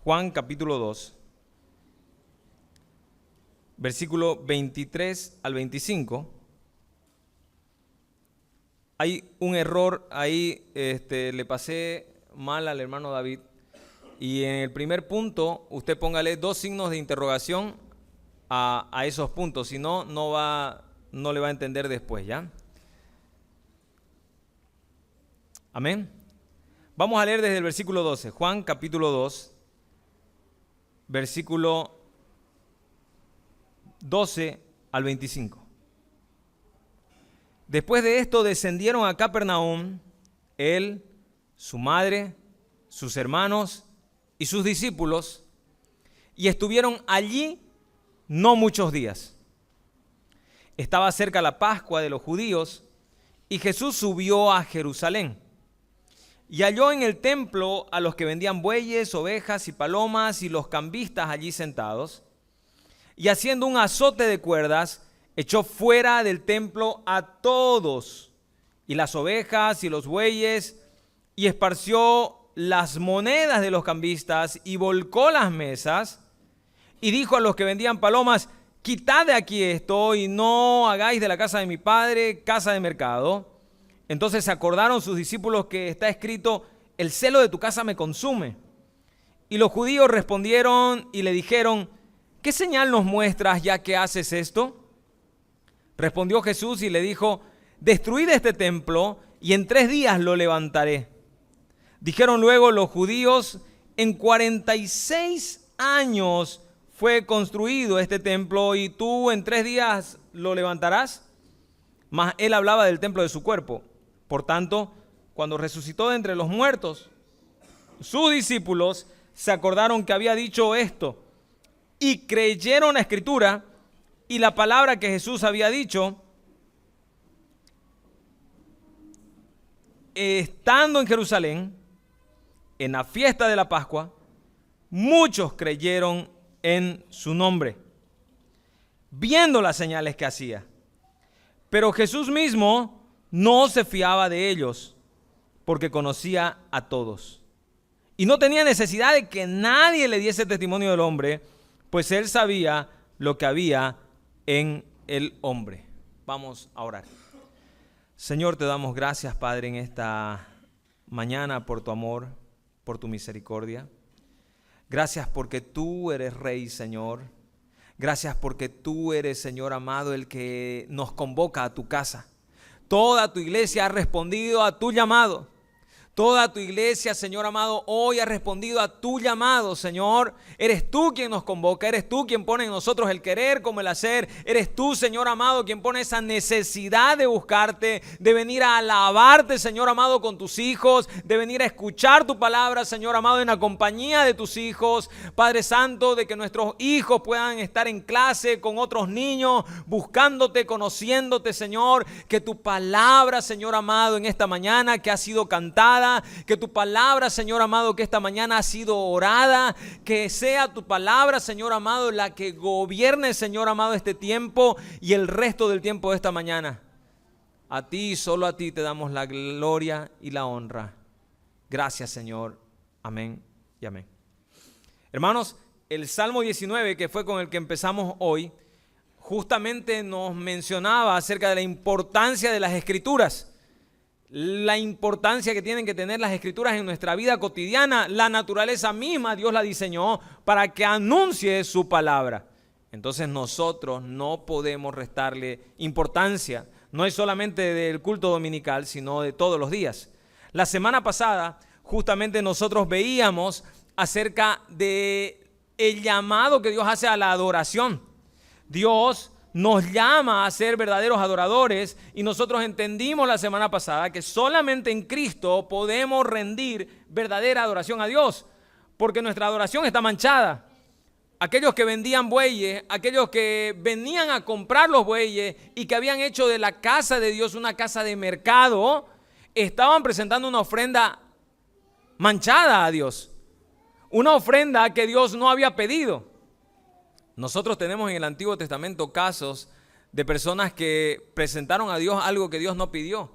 Juan capítulo 2, versículo 23 al 25. Hay un error ahí, le pasé mal al hermano David. Y en el primer punto, usted póngale 2 signos de interrogación a esos puntos, si no, no le va a entender después, ¿ya? Amén. Vamos a leer desde el versículo 12, Juan capítulo 2, versículo 12 al 25. Después de esto descendieron a Capernaum, él, su madre, sus hermanos y sus discípulos, y estuvieron allí no muchos días. Estaba cerca la Pascua de los judíos, y Jesús subió a Jerusalén. Y halló en el templo a los que vendían bueyes, ovejas y palomas, y los cambistas allí sentados. Y haciendo un azote de cuerdas, echó fuera del templo a todos, y las ovejas y los bueyes, y esparció las monedas de los cambistas, y volcó las mesas, y dijo a los que vendían palomas: quitad de aquí esto, y no hagáis de la casa de mi padre casa de mercado. Entonces se acordaron sus discípulos que está escrito: el celo de tu casa me consume. Y los judíos respondieron y le dijeron: ¿qué señal nos muestras ya que haces esto? Respondió Jesús y le dijo: destruid este templo y en 3 días lo levantaré. Dijeron luego los judíos: en 46 años fue construido este templo y tú en 3 días lo levantarás. Mas él hablaba del templo de su cuerpo. Por tanto, cuando resucitó de entre los muertos, sus discípulos se acordaron que había dicho esto y creyeron la Escritura y la palabra que Jesús había dicho. Estando en Jerusalén, en la fiesta de la Pascua, muchos creyeron en su nombre, viendo las señales que hacía. Pero Jesús mismo no se fiaba de ellos, porque conocía a todos. Y no tenía necesidad de que nadie le diese testimonio del hombre, pues él sabía lo que había en el hombre. Vamos a orar. Señor, te damos gracias, Padre, en esta mañana por tu amor, por tu misericordia. Gracias porque tú eres Rey, Señor. Gracias porque tú eres, Señor amado, el que nos convoca a tu casa. Toda tu iglesia ha respondido a tu llamado. Toda tu iglesia, Señor amado, hoy ha respondido a tu llamado, Señor. Eres tú quien nos convoca, eres tú quien pone en nosotros el querer como el hacer. Eres tú, Señor amado, quien pone esa necesidad de buscarte, de venir a alabarte, Señor amado, con tus hijos, de venir a escuchar tu palabra, Señor amado, en la compañía de tus hijos. Padre Santo, de que nuestros hijos puedan estar en clase con otros niños, buscándote, conociéndote, Señor. Que tu palabra, Señor amado, en esta mañana que ha sido cantada, que tu palabra, Señor amado, que esta mañana ha sido orada, que sea tu palabra, Señor amado, la que gobierne, Señor amado, este tiempo y el resto del tiempo de esta mañana. A ti, solo a ti te damos la gloria y la honra. Gracias, Señor. Amén y amén. Hermanos, el Salmo 19, que fue con el que empezamos hoy, justamente nos mencionaba acerca de la importancia de las Escrituras. La importancia que tienen que tener las Escrituras en nuestra vida cotidiana. La naturaleza misma Dios la diseñó para que anuncie su palabra. Entonces nosotros no podemos restarle importancia. No es solamente del culto dominical, sino de todos los días. La semana pasada justamente nosotros veíamos acerca de el llamado que Dios hace a la adoración. Dios nos llama a ser verdaderos adoradores y nosotros entendimos la semana pasada que solamente en Cristo podemos rendir verdadera adoración a Dios, porque nuestra adoración está manchada. Aquellos que vendían bueyes, aquellos que venían a comprar los bueyes y que habían hecho de la casa de Dios una casa de mercado, estaban presentando una ofrenda manchada a Dios, una ofrenda que Dios no había pedido. Nosotros tenemos en el Antiguo Testamento casos de personas que presentaron a Dios algo que Dios no pidió.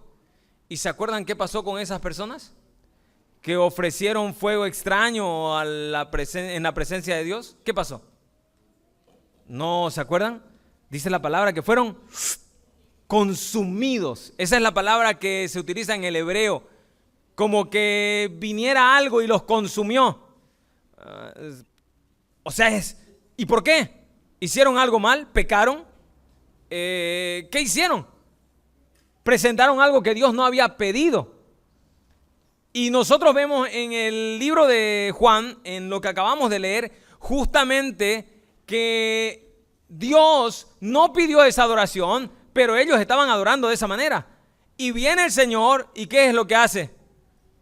¿Y se acuerdan qué pasó con esas personas? que ofrecieron fuego extraño en la presencia de Dios? ¿Qué pasó? ¿No se acuerdan? Dice la palabra que fueron consumidos. Esa es la palabra que se utiliza en el hebreo, como que viniera algo y los consumió. ¿Y por qué? ¿Hicieron algo mal? ¿Pecaron? ¿Qué hicieron? Presentaron algo que Dios no había pedido. Y nosotros vemos en el libro de Juan, en lo que acabamos de leer, justamente que Dios no pidió esa adoración, pero ellos estaban adorando de esa manera. Y viene el Señor, ¿y qué es lo que hace?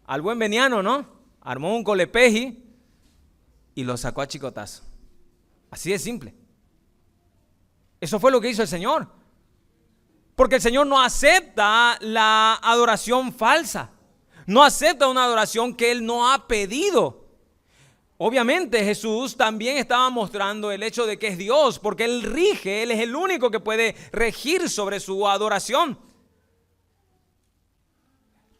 Al buen veniano, ¿no? Armó un colepeji y lo sacó a chicotazo. Así de simple. Eso fue lo que hizo el Señor. Porque el Señor no acepta la adoración falsa. No acepta una adoración que Él no ha pedido. Obviamente Jesús también estaba mostrando el hecho de que es Dios, porque Él rige, Él es el único que puede regir sobre su adoración.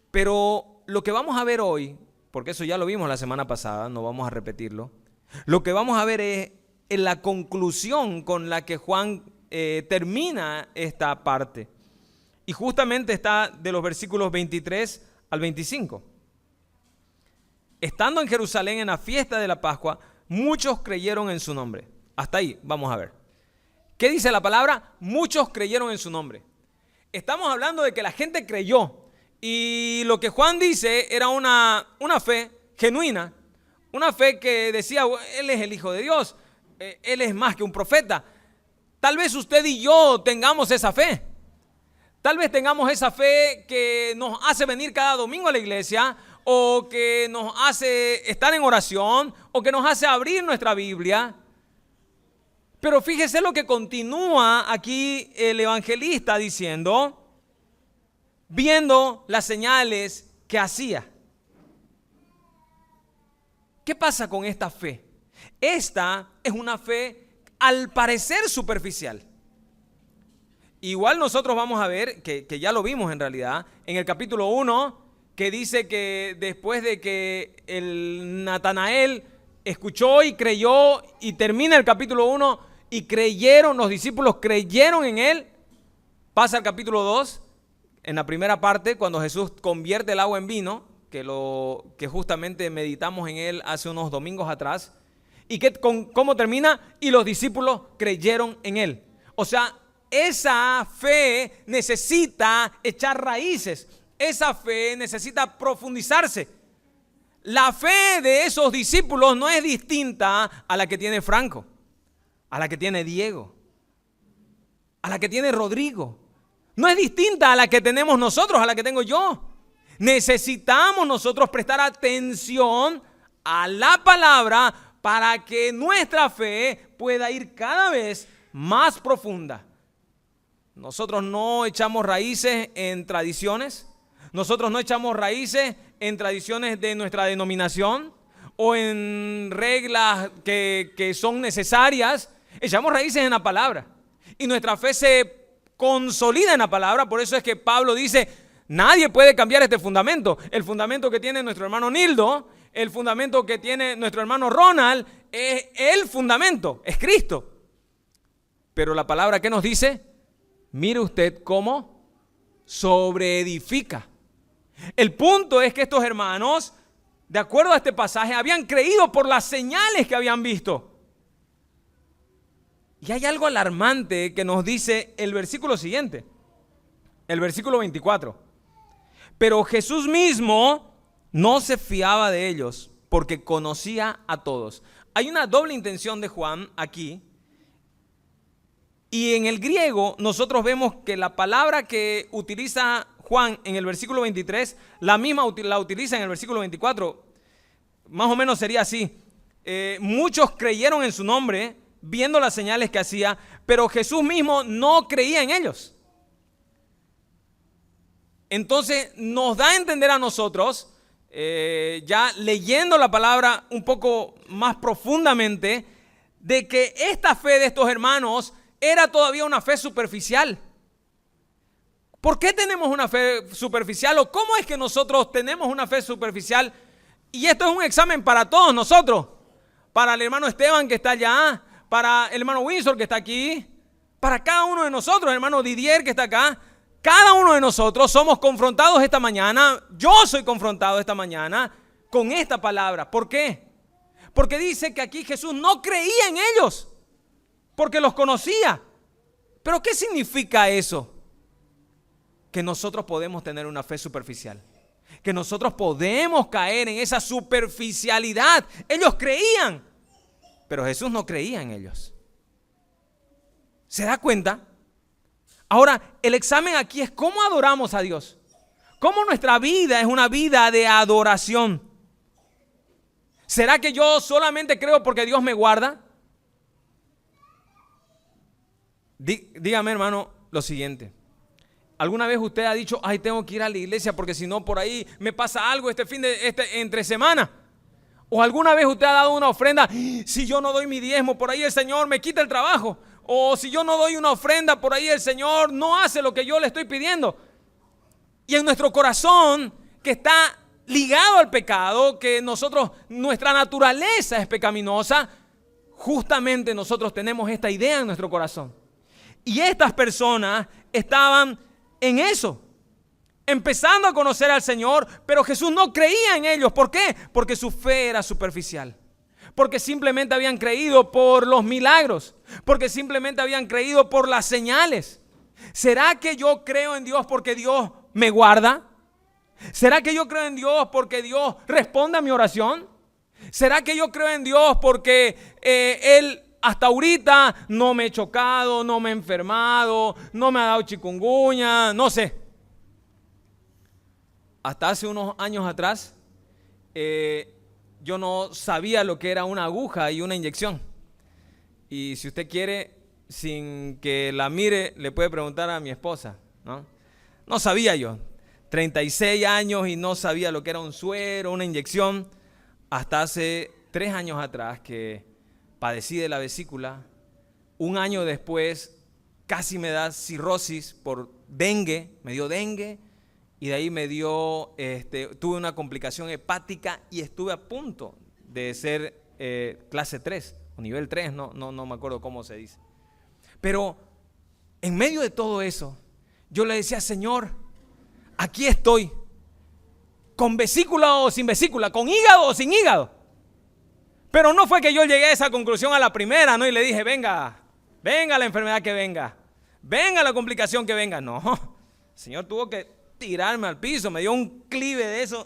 Pero lo que vamos a ver hoy, porque eso ya lo vimos la semana pasada, no vamos a repetirlo, lo que vamos a ver es en la conclusión con la que Juan termina esta parte. Y justamente está de los versículos 23 al 25. Estando en Jerusalén en la fiesta de la Pascua, muchos creyeron en su nombre. Hasta ahí, vamos a ver. ¿Qué dice la palabra? Muchos creyeron en su nombre. Estamos hablando de que la gente creyó. Y lo que Juan dice era una fe genuina. Una fe que decía, Él es el Hijo de Dios. Él es más que un profeta. Tal vez usted y yo tengamos esa fe. Tal vez tengamos esa fe que nos hace venir cada domingo a la iglesia, o que nos hace estar en oración, o que nos hace abrir nuestra Biblia. Pero fíjese lo que continúa aquí el evangelista diciendo, viendo las señales que hacía. ¿Qué pasa con esta fe? Esta es una fe al parecer superficial. Igual nosotros vamos a ver, que ya lo vimos en realidad, en el capítulo 1, que dice que después de que el Natanael escuchó y creyó, y termina el capítulo 1, y creyeron, los discípulos creyeron en él, pasa al capítulo 2, en la primera parte, cuando Jesús convierte el agua en vino, que justamente meditamos en él hace unos domingos atrás, y ¿cómo termina? Y los discípulos creyeron en él. O sea, esa fe necesita echar raíces. Esa fe necesita profundizarse. La fe de esos discípulos no es distinta a la que tiene Franco, a la que tiene Diego, a la que tiene Rodrigo. No es distinta a la que tenemos nosotros, a la que tengo yo. Necesitamos nosotros prestar atención a la palabra para que nuestra fe pueda ir cada vez más profunda. Nosotros no echamos raíces en tradiciones. Nosotros no echamos raíces en tradiciones de nuestra denominación o en reglas que son necesarias. Echamos raíces en la palabra. Y nuestra fe se consolida en la palabra. Por eso es que Pablo dice, nadie puede cambiar este fundamento. El fundamento que tiene nuestro hermano Nildo, el fundamento que tiene nuestro hermano Ronald, es el fundamento, es Cristo. Pero la palabra, ¿qué nos dice? Mire usted cómo sobreedifica. El punto es que estos hermanos, de acuerdo a este pasaje, habían creído por las señales que habían visto. Y hay algo alarmante que nos dice el versículo siguiente, el versículo 24. Pero Jesús mismo no se fiaba de ellos porque conocía a todos. Hay una doble intención de Juan aquí. Y en el griego nosotros vemos que la palabra que utiliza Juan en el versículo 23, la misma la utiliza en el versículo 24. Más o menos sería así. Muchos creyeron en su nombre, viendo las señales que hacía, pero Jesús mismo no creía en ellos. Entonces nos da a entender a nosotros, ya leyendo la palabra un poco más profundamente, de que esta fe de estos hermanos era todavía una fe superficial. ¿Por qué tenemos una fe superficial? ¿O cómo es que nosotros tenemos una fe superficial Y esto es un examen para todos nosotros. Para el hermano Esteban que está allá, para el hermano Windsor que está aquí, para cada uno de nosotros, el hermano Didier que está acá. Cada uno de nosotros somos confrontados esta mañana. Yo soy confrontado esta mañana con esta palabra. ¿Por qué? Porque dice que aquí Jesús no creía en ellos, porque los conocía. ¿Pero qué significa eso? Que nosotros podemos tener una fe superficial. Que nosotros podemos caer en esa superficialidad. Ellos creían, pero Jesús no creía en ellos. ¿Se da cuenta? Ahora, el examen aquí es cómo adoramos a Dios. Cómo nuestra vida es una vida de adoración. ¿Será que yo solamente creo porque Dios me guarda? Dígame, hermano, lo siguiente. ¿Alguna vez usted ha dicho, ay, tengo que ir a la iglesia porque si no por ahí me pasa algo entre semana? ¿O alguna vez usted ha dado una ofrenda? Si yo no doy mi diezmo, por ahí el Señor me quita el trabajo. O si yo no doy una ofrenda, por ahí el Señor no hace lo que yo le estoy pidiendo. Y en nuestro corazón, que está ligado al pecado, que nuestra naturaleza es pecaminosa, justamente nosotros tenemos esta idea en nuestro corazón. Y estas personas estaban en eso, empezando a conocer al Señor, pero Jesús no creía en ellos. ¿Por qué? Porque su fe era superficial. Porque simplemente habían creído por los milagros. Porque simplemente habían creído por las señales. ¿Será que yo creo en Dios porque Dios me guarda? ¿Será que yo creo en Dios porque Dios responde a mi oración? ¿Será que yo creo en Dios porque Él hasta ahorita no me he chocado, no me he enfermado, no me ha dado chikungunya? No sé. Hasta hace unos años atrás, yo no sabía lo que era una aguja y una inyección. Y si usted quiere, sin que la mire, le puede preguntar a mi esposa, ¿no? No sabía yo. 36 años y no sabía lo que era un suero, una inyección. Hasta hace 3 años atrás que padecí de la vesícula. Un año después casi me da cirrosis por dengue. Me dio dengue. Y de ahí tuve una complicación hepática y estuve a punto de ser clase 3 o nivel 3, no me acuerdo cómo se dice. Pero en medio de todo eso, yo le decía, Señor, aquí estoy, con vesícula o sin vesícula, con hígado o sin hígado. Pero no fue que yo llegué a esa conclusión a la primera, ¿no? Y le dije, venga la enfermedad que venga, venga la complicación que venga. No, el Señor tuvo que tirarme al piso, me dio un clive de eso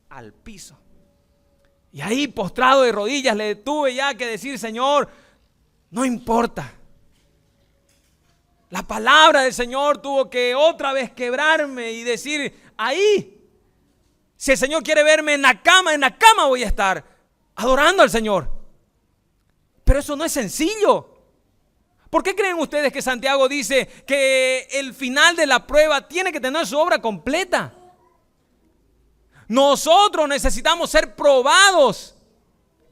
al piso. Y ahí postrado de rodillas le tuve ya que decir, Señor, no importa. La palabra del Señor tuvo que otra vez quebrarme y decir, ahí, si el Señor quiere verme en la cama voy a estar adorando al Señor. Pero eso no es sencillo. ¿Por qué creen ustedes que Santiago dice que el final de la prueba tiene que tener su obra completa? Nosotros necesitamos ser probados.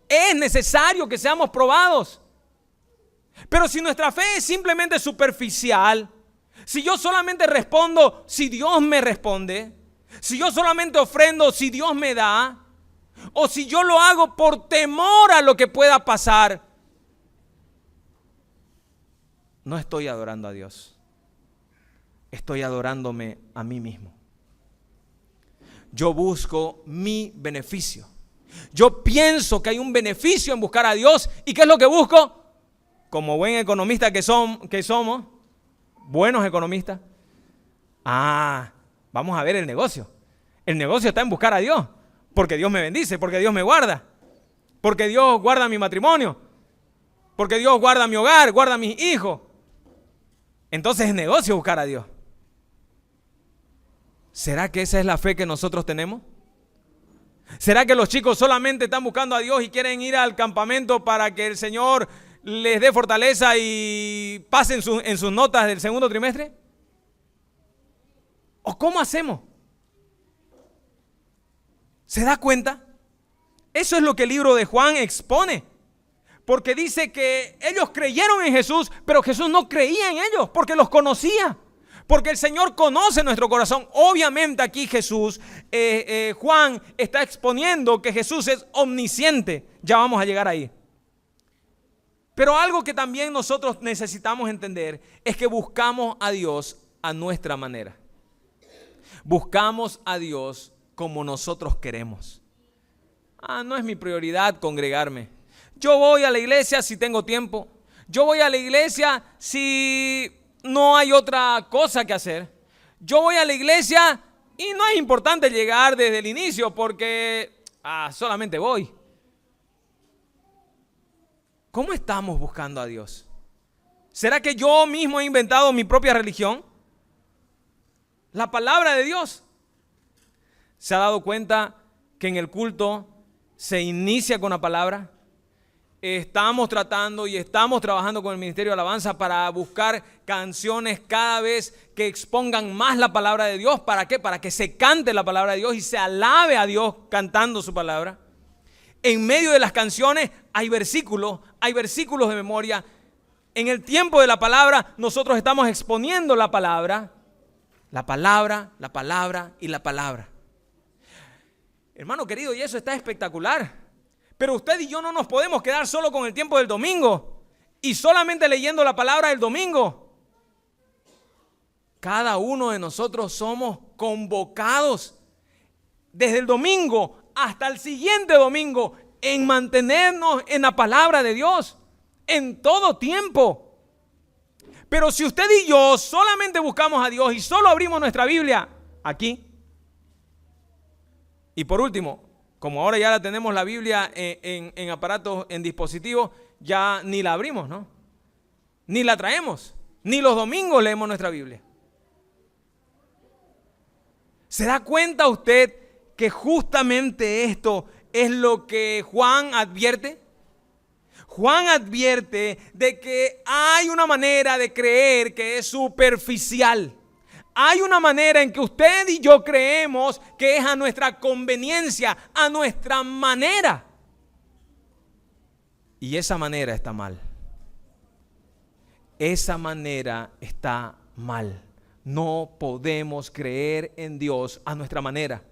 Es necesario que seamos probados. Pero si nuestra fe es simplemente superficial, si yo solamente respondo si Dios me responde, si yo solamente ofrendo si Dios me da, o si yo lo hago por temor a lo que pueda pasar, no estoy adorando a Dios. Estoy adorándome a mí mismo. Yo busco mi beneficio. Yo pienso que hay un beneficio en buscar a Dios. ¿Y qué es lo que busco? Como buen economista que somos, buenos economistas. Vamos a ver el negocio. El negocio está en buscar a Dios. Porque Dios me bendice, porque Dios me guarda. Porque Dios guarda mi matrimonio. Porque Dios guarda mi hogar, guarda a mis hijos. Entonces es negocio buscar a Dios. ¿Será que esa es la fe que nosotros tenemos? ¿Será que los chicos solamente están buscando a Dios y quieren ir al campamento para que el Señor les dé fortaleza y pasen en sus notas del segundo trimestre? ¿O cómo hacemos? ¿Se da cuenta? Eso es lo que el libro de Juan expone. Porque dice que ellos creyeron en Jesús, pero Jesús no creía en ellos porque los conocía. Porque el Señor conoce nuestro corazón. Obviamente aquí Juan está exponiendo que Jesús es omnisciente. Ya vamos a llegar ahí. Pero algo que también nosotros necesitamos entender es que buscamos a Dios a nuestra manera. Buscamos a Dios como nosotros queremos. No es mi prioridad congregarme. Yo voy a la iglesia si tengo tiempo. Yo voy a la iglesia si no hay otra cosa que hacer. Yo voy a la iglesia y no es importante llegar desde el inicio porque solamente voy. ¿Cómo estamos buscando a Dios? ¿Será que yo mismo he inventado mi propia religión? La palabra de Dios. ¿Se ha dado cuenta que en el culto se inicia con la palabra? Estamos tratando y estamos trabajando con el Ministerio de Alabanza para buscar canciones cada vez que expongan más la palabra de Dios. ¿Para qué? Para que se cante la palabra de Dios y se alabe a Dios cantando su palabra. En medio de las canciones hay versículos de memoria. En el tiempo de la palabra nosotros estamos exponiendo la palabra y la palabra. Hermano querido, y eso está espectacular. Pero usted y yo no nos podemos quedar solo con el tiempo del domingo y solamente leyendo la palabra del domingo. Cada uno de nosotros somos convocados desde el domingo hasta el siguiente domingo en mantenernos en la palabra de Dios en todo tiempo. Pero si usted y yo solamente buscamos a Dios y solo abrimos nuestra Biblia aquí, y por último, como ahora ya la tenemos la Biblia en aparatos, en dispositivos, ya ni la abrimos, ¿no? Ni la traemos, ni los domingos leemos nuestra Biblia. ¿Se da cuenta usted que justamente esto es lo que Juan advierte? Juan advierte de que hay una manera de creer que es superficial. Hay una manera en que usted y yo creemos que es a nuestra conveniencia, a nuestra manera. Y esa manera está mal. Esa manera está mal. No podemos creer en Dios a nuestra manera.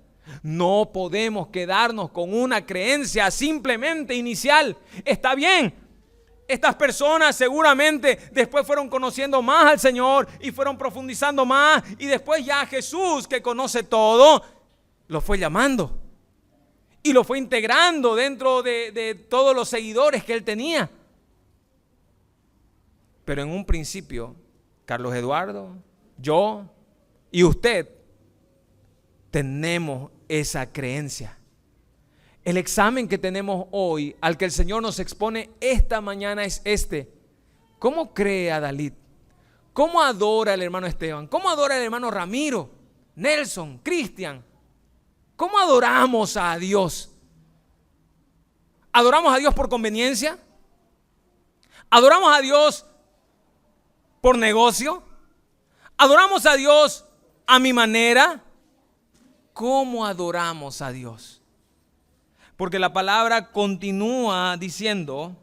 No podemos quedarnos con una creencia simplemente inicial. Está bien. Estas personas seguramente después fueron conociendo más al Señor y fueron profundizando más. Y después ya Jesús, que conoce todo, lo fue llamando. Y lo fue integrando dentro de todos los seguidores que él tenía. Pero en un principio, Carlos Eduardo, yo y usted tenemos esa creencia. El examen que tenemos hoy, al que el Señor nos expone esta mañana, es este. ¿Cómo cree Adalit? ¿Cómo adora el hermano Esteban? ¿Cómo adora el hermano Ramiro, Nelson, Cristian? ¿Cómo adoramos a Dios? ¿Adoramos a Dios por conveniencia? ¿Adoramos a Dios por negocio? ¿Adoramos a Dios a mi manera? ¿Cómo adoramos a Dios? Porque la palabra continúa diciendo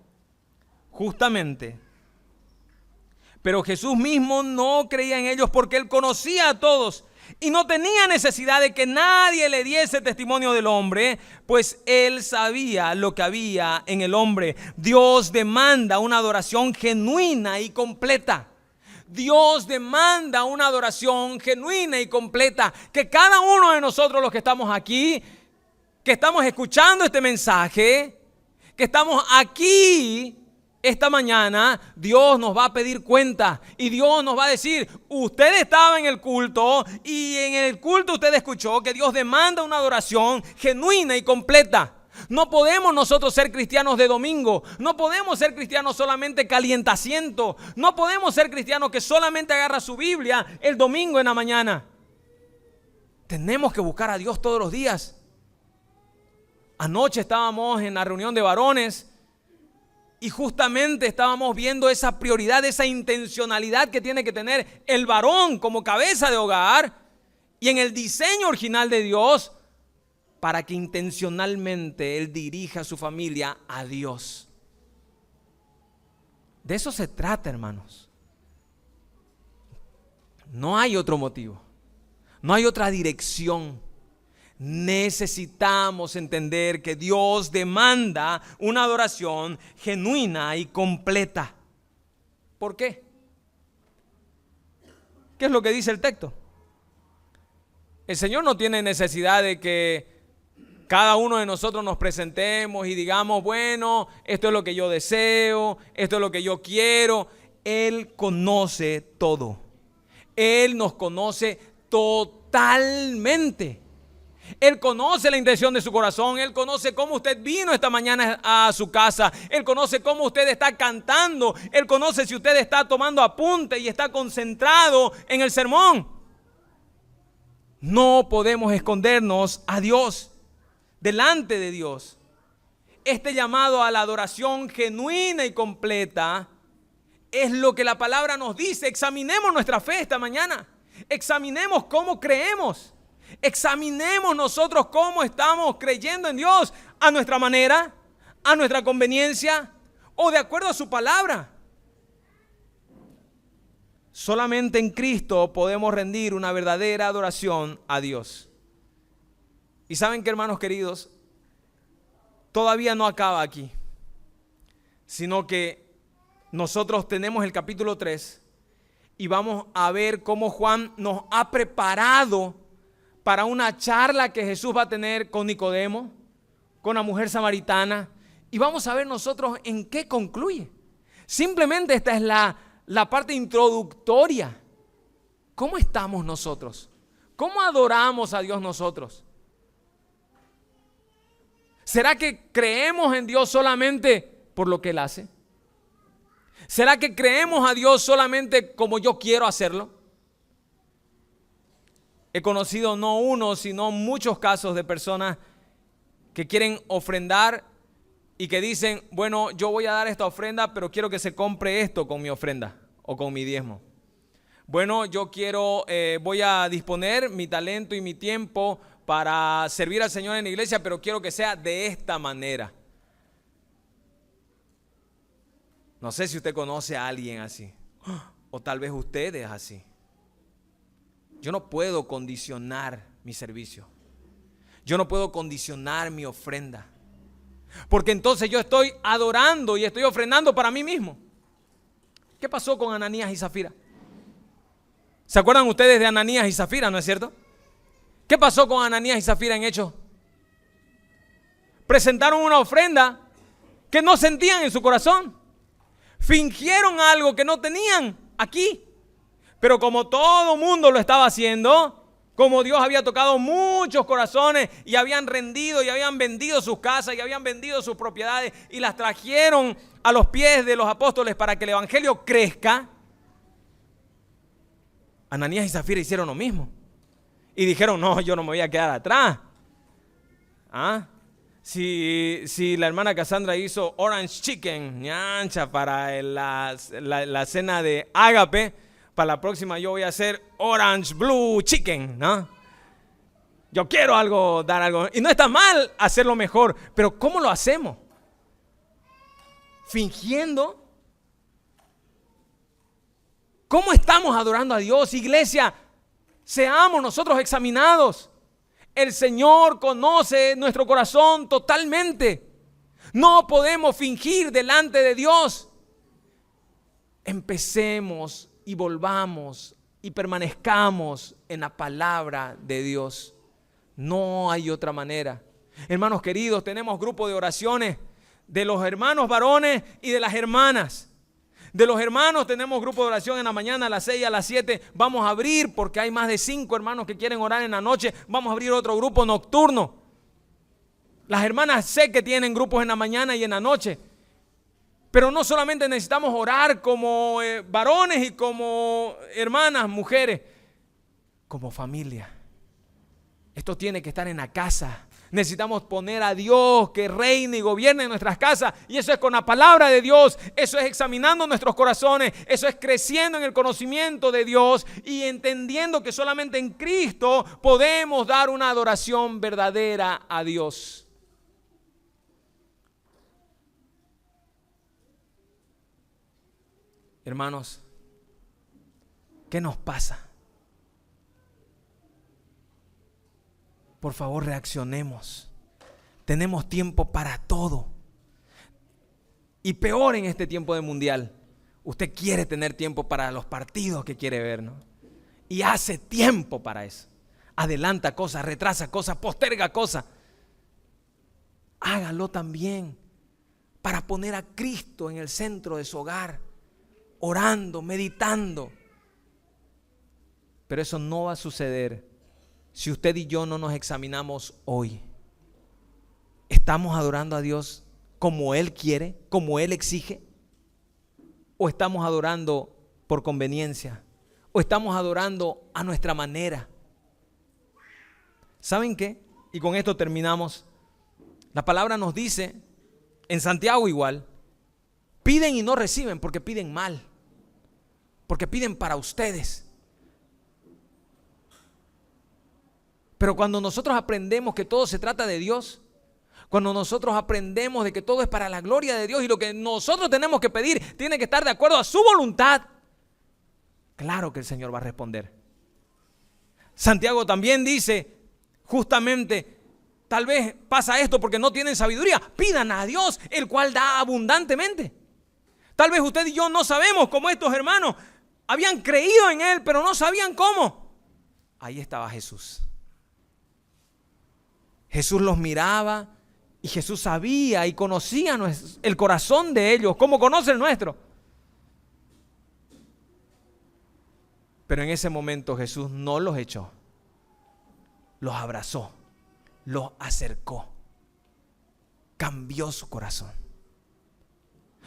justamente, pero Jesús mismo no creía en ellos porque él conocía a todos y no tenía necesidad de que nadie le diese testimonio del hombre, pues él sabía lo que había en el hombre. Dios demanda una adoración genuina y completa. Dios demanda una adoración genuina y completa. Que cada uno de nosotros, los que estamos aquí, que estamos escuchando este mensaje, que estamos aquí esta mañana, Dios nos va a pedir cuenta y Dios nos va a decir, usted estaba en el culto y en el culto usted escuchó que Dios demanda una adoración genuina y completa. No podemos nosotros ser cristianos de domingo, no podemos ser cristianos solamente calientacientos, no podemos ser cristianos que solamente agarra su Biblia el domingo en la mañana. Tenemos que buscar a Dios todos los días. Anoche estábamos en la reunión de varones y justamente estábamos viendo esa prioridad, esa intencionalidad que tiene que tener el varón como cabeza de hogar y en el diseño original de Dios para que intencionalmente él dirija a su familia a Dios. De eso se trata, hermanos. No hay otro motivo. No hay otra dirección. Necesitamos entender que Dios demanda una adoración genuina y completa. ¿Por qué? ¿Qué es lo que dice el texto? El Señor no tiene necesidad de que cada uno de nosotros nos presentemos y digamos, bueno, esto es lo que yo deseo, esto es lo que yo quiero. Él conoce todo. Él nos conoce totalmente. Él conoce la intención de su corazón. Él conoce cómo usted vino esta mañana a su casa. Él conoce cómo usted está cantando. Él conoce si usted está tomando apunte y está concentrado en el sermón. No podemos escondernos a Dios, delante de Dios. Este llamado a la adoración genuina y completa es lo que la palabra nos dice. Examinemos nuestra fe esta mañana. Examinemos cómo creemos. Examinemos nosotros cómo estamos creyendo en Dios, a nuestra manera, a nuestra conveniencia o de acuerdo a su palabra. Solamente en Cristo podemos rendir una verdadera adoración a Dios. Y saben que, hermanos queridos, todavía no acaba aquí, sino que nosotros tenemos el capítulo 3 y vamos a ver cómo Juan nos ha preparado para una charla que Jesús va a tener con Nicodemo, con la mujer samaritana, y vamos a ver nosotros en qué concluye. Simplemente esta es la parte introductoria. ¿Cómo estamos nosotros? ¿Cómo adoramos a Dios nosotros? ¿Será que creemos en Dios solamente por lo que Él hace? ¿Será que creemos a Dios solamente como yo quiero hacerlo? He conocido no uno, sino muchos casos de personas que quieren ofrendar y que dicen, bueno, yo voy a dar esta ofrenda, pero quiero que se compre esto con mi ofrenda o con mi diezmo. Bueno, yo quiero, voy a disponer mi talento y mi tiempo para servir al Señor en la iglesia, pero quiero que sea de esta manera. No sé si usted conoce a alguien así, o tal vez usted es así. Yo no puedo condicionar mi servicio. Yo no puedo condicionar mi ofrenda. Porque entonces yo estoy adorando y estoy ofrendando para mí mismo. ¿Qué pasó con Ananías y Zafira? ¿Se acuerdan ustedes de Ananías y Zafira, no es cierto? ¿Qué pasó con Ananías y Zafira en Hechos? Presentaron una ofrenda que no sentían en su corazón. Fingieron algo que no tenían aquí. Pero como todo mundo lo estaba haciendo, como Dios había tocado muchos corazones y habían rendido y habían vendido sus casas y habían vendido sus propiedades y las trajeron a los pies de los apóstoles para que el evangelio crezca, Ananías y Zafira hicieron lo mismo. Y dijeron, no, yo no me voy a quedar atrás. Si la hermana Cassandra hizo orange chicken, ñancha, para la cena de Ágape, para la próxima yo voy a hacer orange blue chicken, ¿no? Yo quiero algo, dar algo. Y no está mal hacerlo mejor, pero ¿cómo lo hacemos? ¿Fingiendo? ¿Cómo estamos adorando a Dios, iglesia? Seamos nosotros examinados. El Señor conoce nuestro corazón totalmente. No podemos fingir delante de Dios. Empecemos y volvamos y permanezcamos en la palabra de Dios. No hay otra manera. Hermanos queridos, tenemos grupo de oraciones de los hermanos varones y de las hermanas. De los hermanos tenemos grupo de oración en la mañana a las 6 y a las 7. Vamos a abrir, porque hay más de 5 hermanos que quieren orar en la noche. Vamos a abrir otro grupo nocturno. Las hermanas sé que tienen grupos en la mañana y en la noche. Pero no solamente necesitamos orar como varones y como hermanas, mujeres, como familia. Esto tiene que estar en la casa. Necesitamos poner a Dios que reine y gobierne en nuestras casas. Y eso es con la palabra de Dios. Eso es examinando nuestros corazones. Eso es creciendo en el conocimiento de Dios y entendiendo que solamente en Cristo podemos dar una adoración verdadera a Dios. Hermanos, ¿qué nos pasa? por favor, reaccionemos. Tenemos tiempo para todo. Y peor en este tiempo de mundial, usted quiere tener tiempo para los partidos que quiere ver, ¿no? Y hace tiempo para eso. Adelanta cosas, retrasa cosas, posterga cosas. Hágalo también para poner a Cristo en el centro de su hogar, orando, meditando. Pero eso no va a suceder si usted y yo no nos examinamos hoy. ¿Estamos adorando a Dios como Él quiere, como Él exige? ¿O estamos adorando por conveniencia? ¿O estamos adorando a nuestra manera? ¿Saben qué? Y con esto terminamos. La palabra nos dice, en Santiago igual, piden y no reciben porque piden mal, porque piden para ustedes. Pero cuando nosotros aprendemos que todo se trata de Dios, cuando nosotros aprendemos de que todo es para la gloria de Dios y lo que nosotros tenemos que pedir tiene que estar de acuerdo a su voluntad, claro que el Señor va a responder. Santiago también dice, justamente, tal vez pasa esto porque no tienen sabiduría. Pidan a Dios, el cual da abundantemente. Tal vez usted y yo no sabemos cómo estos hermanos habían creído en Él, pero no sabían cómo. Ahí estaba Jesús. Jesús los miraba y Jesús sabía y conocía el corazón de ellos, como conoce el nuestro. Pero en ese momento Jesús no los echó, los abrazó, los acercó, cambió su corazón.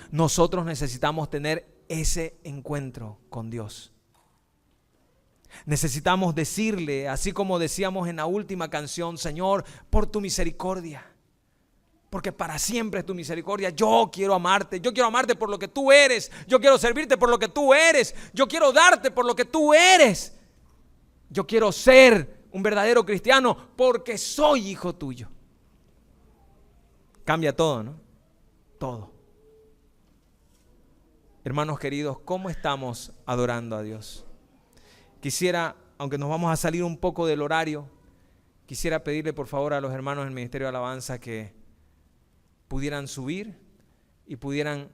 Nosotros necesitamos tener ese encuentro con Dios. Necesitamos decirle, así como decíamos en la última canción, Señor, por tu misericordia, porque para siempre es tu misericordia. Yo quiero amarte por lo que tú eres. Yo quiero servirte por lo que tú eres. Yo quiero darte por lo que tú eres. Yo quiero ser un verdadero cristiano porque soy hijo tuyo. Cambia todo, ¿no? Todo. Hermanos queridos, ¿cómo estamos adorando a Dios? Quisiera, aunque nos vamos a salir un poco del horario, quisiera pedirle por favor a los hermanos del Ministerio de Alabanza que pudieran subir y pudieran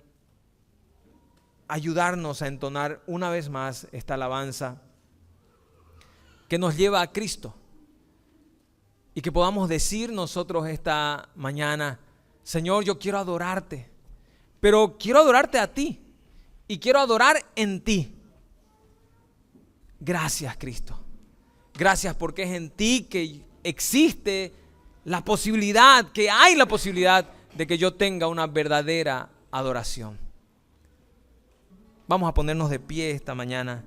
ayudarnos a entonar una vez más esta alabanza que nos lleva a Cristo y que podamos decir nosotros esta mañana, Señor, yo quiero adorarte, pero quiero adorarte a ti y quiero adorar en ti. Gracias, Cristo. Gracias porque es en ti que existe la posibilidad, que hay la posibilidad de que yo tenga una verdadera adoración. Vamos a ponernos de pie esta mañana.